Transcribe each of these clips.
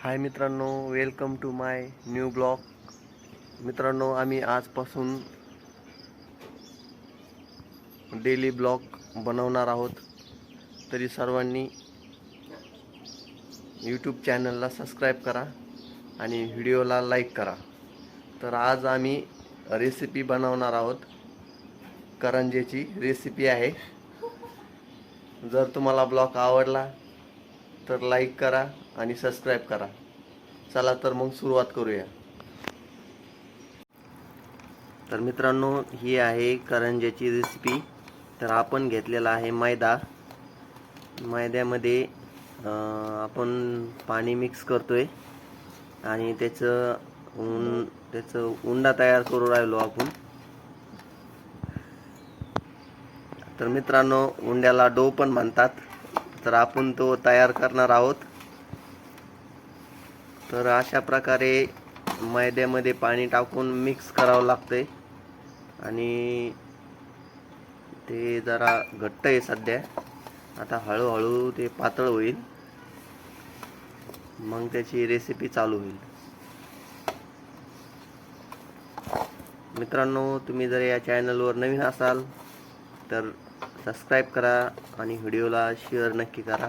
हाय मित्रांनो, welcome to my new blog. मित्रांनो, आम्ही आजपासून डेली ब्लॉग बनवणार आहोत. तरी सर्वांनी यूट्यूब चॅनलला सबस्क्राईब करा आणि व्हिडिओला लाईक करा. तर आज आम्ही रेसिपी बनवणार आहोत. करंजेची रेसिपी आहे. जर तुम्हाला ब्लॉग आवडला तर लाईक करा आणि सबस्क्राईब करा. चला तर मग सुरुवात करूया. तर मित्रांनो, ही आहे करंज्याची रेसिपी. तर आपण घेतलेला आहे मैदा. मैद्यामध्ये आपण पाणी मिक्स करतोय आणि त्याचं उंडा तयार करू राहिलो आपण. तर मित्रांनो, उंड्याला डो पण म्हणतात. तर आपण तो तयार करणार आहोत. तर अशा प्रकारे मैद्यामध्ये पाणी टाकून मिक्स करावं लागतंय आणि ते जरा घट्ट आहे सध्या. आता हळूहळू ते पातळ होईल, मग त्याची रेसिपी चालू होईल. मित्रांनो, तुम्ही जर या चॅनलवर नवीन असाल तर सबस्क्राईब करा आणि व्हिडिओला शेअर नक्की करा.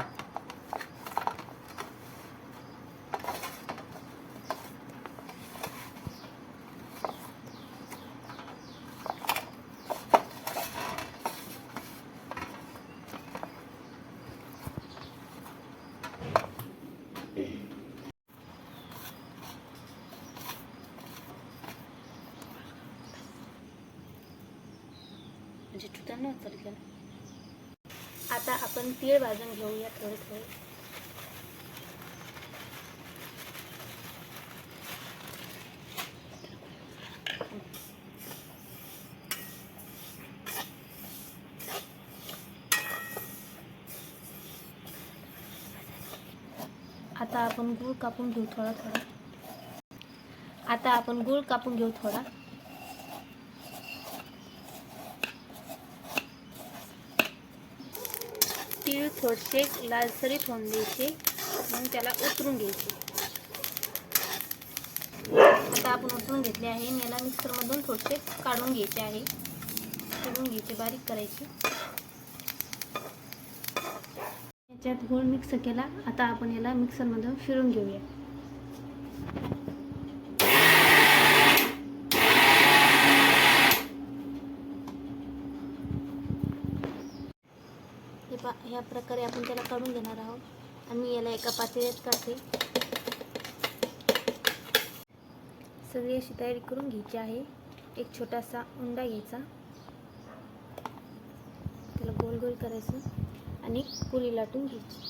आता आपण तीळ भाजून घेऊया थोडे थोडे. आता आपण गूळ कापून घेऊ थोडा थोडा. तीळ थोडेसे लालसरीत होऊन द्यायचे, मग त्याला उतरून घ्यायचे. आता आपण उतरून घेतले आहे. याला मिक्सरमधून थोडेसे काढून घ्यायचे आहे. फिरून घ्यायचे, बारीक करायचे. याच्यात गूळ मिक्स केला. आता आपण याला मिक्सरमधून फिरून घेऊया. ह्या प्रकारे आपण त्याला काढून घेणार आहोत. आणि याला एका पातेल्यात काढते. सगळी अशी तयारी करून घ्यायची आहे. एक छोटासा उंडा घ्यायचा, त्याला गोल गोल करायचं आणि पुरी लाटून घ्यायची.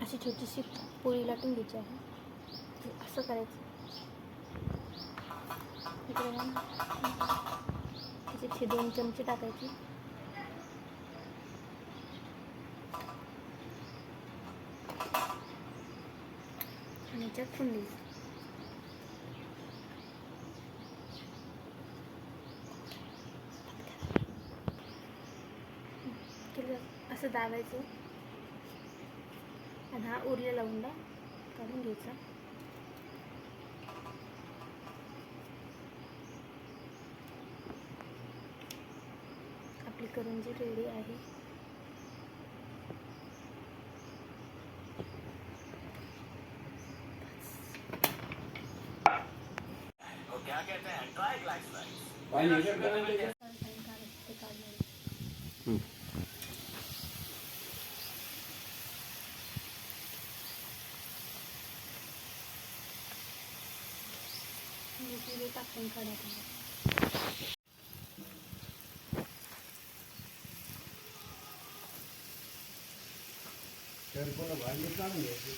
अशी छोटीशी पोळी लाटून घ्यायची आहे. असं करायचं. इकडे त्याचे 2 चमचे टाकायचे आणि याच्यात ठेवून द्यायचं. असं दाबायचं आणि हा उरलेला उंडा काढून घ्यायचा. आपली करंजी रेडी आहे. टाकून काढायचं. तर कोण भांडी काढून घ्यायची.